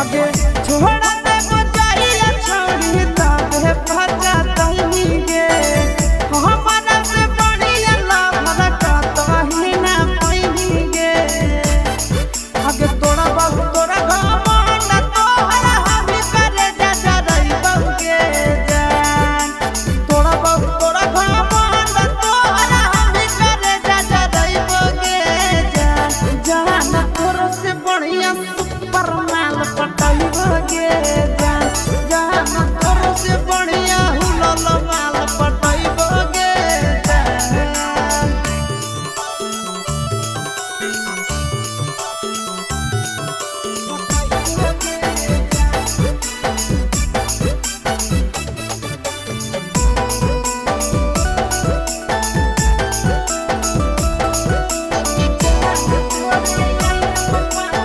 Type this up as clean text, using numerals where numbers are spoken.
आगे छोड़ा दे बजारिया छोड़ी तबे भजा तनी गे हमारा से बढ़िया लाभरा का तही ना पई गे आगे तोरा बाबू तोरा घमंड तोहरा हमी करे जा रही बहू के जान तोरा बाबू तोरा घमंड तोहरा हमी करे जा रही बहू के जान जान तोरा से बढ़िया सुपर माल पटाई बगे